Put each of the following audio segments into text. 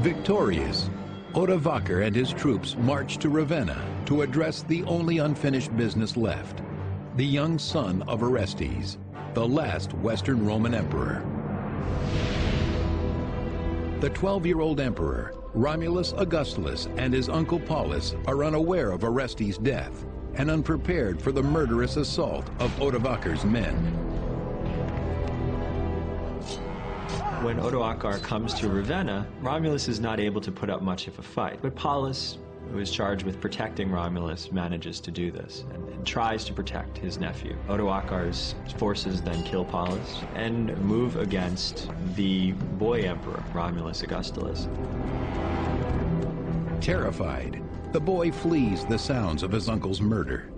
Victorious, Odovaker and his troops marched to Ravenna to address the only unfinished business left, the young son of Orestes, the last Western Roman emperor. The 12-year-old emperor, Romulus Augustulus, and his uncle Paulus are unaware of Orestes' death and unprepared for the murderous assault of Odovaker's men. When Odoacer comes to Ravenna, Romulus is not able to put up much of a fight, but Paulus, who is charged with protecting Romulus, manages to do this and tries to protect his nephew. Odoacer's forces then kill Paulus and move against the boy emperor, Romulus Augustulus. Terrified, the boy flees the sounds of his uncle's murder.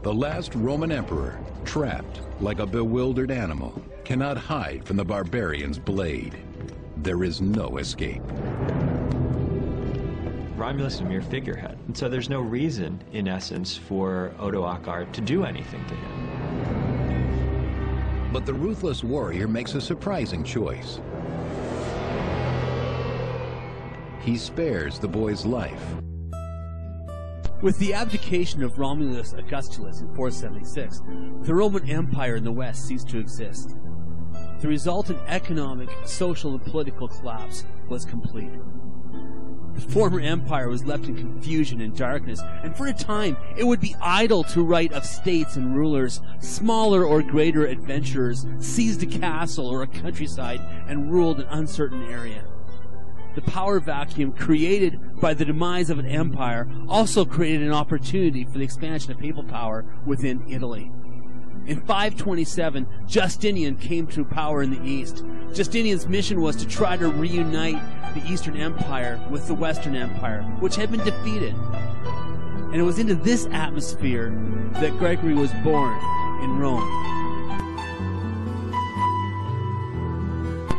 The last Roman emperor, trapped like a bewildered animal, cannot hide from the barbarian's blade. There is no escape. Romulus is a mere figurehead, and so there's no reason, in essence, for Odoacer to do anything to him. But the ruthless warrior makes a surprising choice. He spares the boy's life. With the abdication of Romulus Augustulus in 476, the Roman Empire in the West ceased to exist. The resultant economic, social, and political collapse was complete. The former empire was left in confusion and darkness, and for a time it would be idle to write of states and rulers. Smaller or greater adventurers seized a castle or a countryside and ruled an uncertain area. The power vacuum created by the demise of an empire also created an opportunity for the expansion of papal power within Italy. In 527, Justinian came to power in the east. Justinian's mission was to try to reunite the Eastern Empire with the Western Empire, which had been defeated. And it was into this atmosphere that Gregory was born in Rome.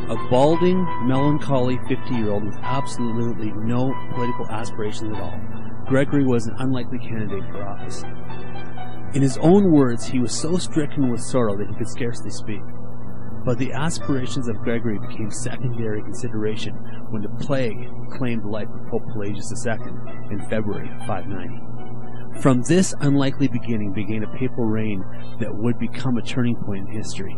A balding, melancholy 50-year-old with absolutely no political aspirations at all, Gregory was an unlikely candidate for office. In his own words, he was so stricken with sorrow that he could scarcely speak. But the aspirations of Gregory became secondary consideration when the plague claimed the life of Pope Pelagius II in February of 590. From this unlikely beginning began a papal reign that would become a turning point in history.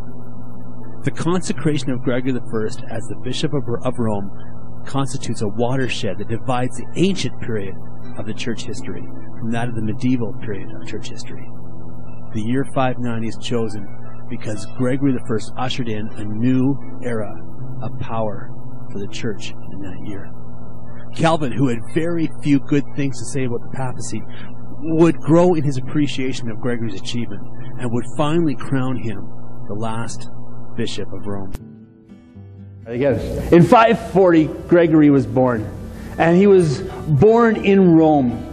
The consecration of Gregory I as the Bishop of Rome constitutes a watershed that divides the ancient period of the church history from that of the medieval period of church history. The year 590 is chosen because Gregory I ushered in a new era of power for the church in that year. Calvin, who had very few good things to say about the papacy, would grow in his appreciation of Gregory's achievement and would finally crown him the last Bishop of Rome. In 540, Gregory was born, and he was born in Rome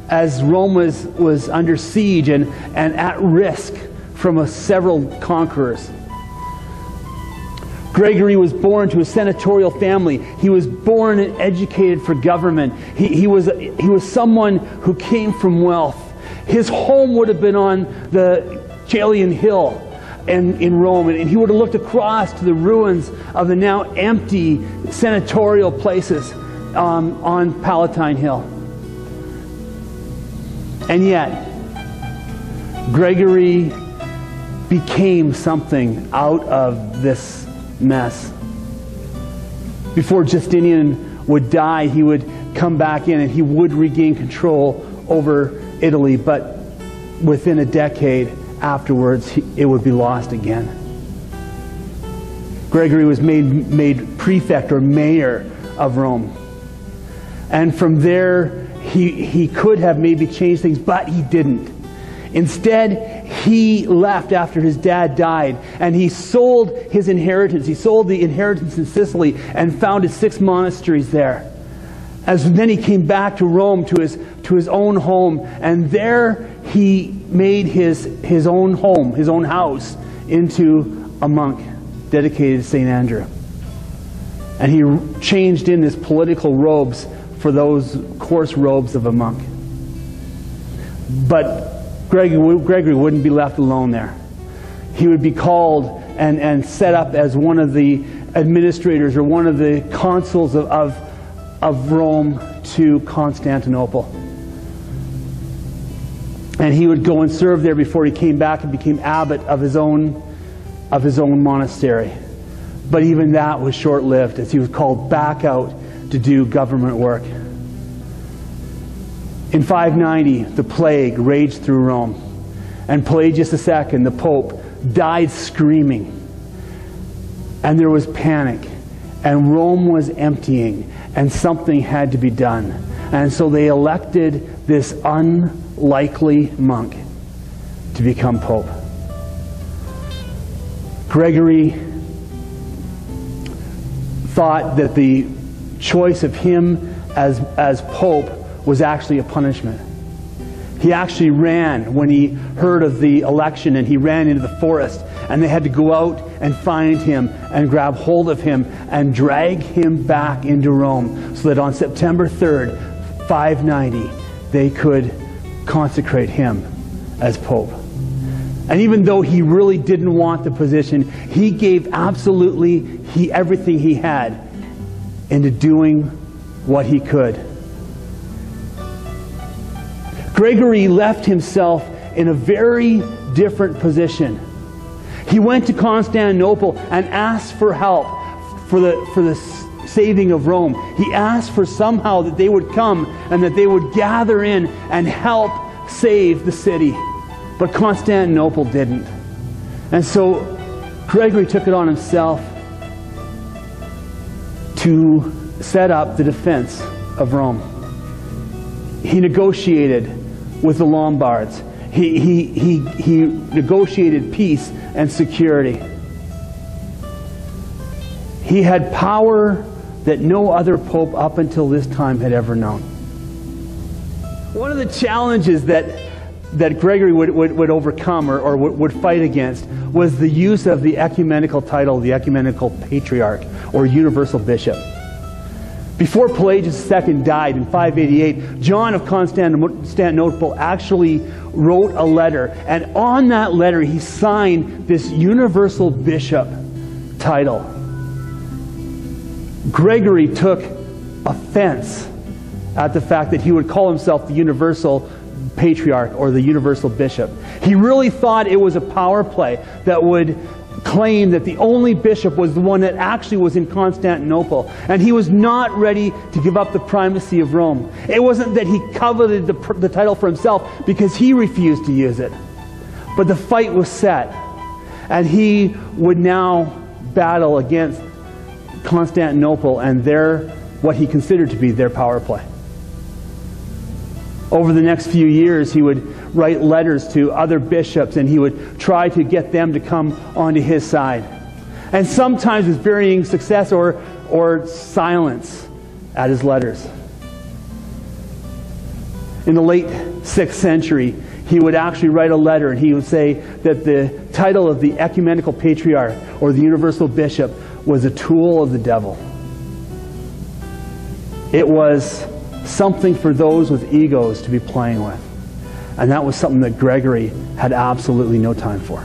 as Rome was under siege and at risk from several conquerors. Gregory was born to a senatorial family. He was born and educated for government. He was someone who came from wealth. His home would have been on the Caelian Hill in Rome, and he would have looked across to the ruins of the now empty senatorial places on Palatine Hill. And yet, Gregory became something out of this mess. Before Justinian would die, he would come back in and he would regain control over Italy, but within a decade afterwards, it would be lost again. Gregory was made prefect or mayor of Rome. And from there, he could have maybe changed things, but he didn't. Instead, he left after his dad died, and he sold his inheritance. He sold the inheritance in Sicily and founded 6 monasteries there. Then he came back to Rome, to his own home, and there he made his own home, his own house, into a monk dedicated to St. Andrew. And he changed in his political robes for those coarse robes of a monk. But Gregory wouldn't be left alone there. He would be called and set up as one of the administrators or one of the consuls of of Rome to Constantinople. And he would go and serve there before he came back and became abbot of his own monastery. But even that was short-lived, as he was called back out to do government work. In 590, the plague raged through Rome, and Pelagius II, the Pope, died screaming. And there was panic, and Rome was emptying, and something had to be done. And so they elected this unlikely monk to become Pope. Gregory thought that the choice of him as Pope was actually a punishment. He actually ran when he heard of the election, and he ran into the forest, and they had to go out and find him and grab hold of him and drag him back into Rome so that on September 3rd, 590, they could consecrate him as Pope. And even though he really didn't want the position, he gave absolutely everything he had into doing what he could. Gregory left himself in a very different position. He went to Constantinople and asked for help for the saving of Rome. He asked for somehow that they would come and that they would gather in and help save the city. But Constantinople didn't. And so Gregory took it on himself to set up the defense of Rome. He negotiated with the Lombards. He negotiated peace and security. He had power that no other pope up until this time had ever known. One of the challenges that Gregory would overcome or would fight against was the use of the ecumenical title, the ecumenical patriarch, or universal bishop. Before Pelagius II died in 588, John of Constantinople actually wrote a letter, and on that letter he signed this universal bishop title. Gregory took offense at the fact that he would call himself the universal patriarch or the universal bishop. He really thought it was a power play that would claim that the only bishop was the one that actually was in Constantinople, and he was not ready to give up the primacy of Rome. It wasn't that he coveted the title for himself because he refused to use it, but the fight was set, and he would now battle against Constantinople and what he considered to be their power play. Over the next few years, he would write letters to other bishops, and he would try to get them to come onto his side. And sometimes with varying success or silence at his letters. In the late 6th century, he would actually write a letter, and he would say that the title of the ecumenical patriarch or the universal bishop was a tool of the devil. It was something for those with egos to be playing with. And that was something that Gregory had absolutely no time for.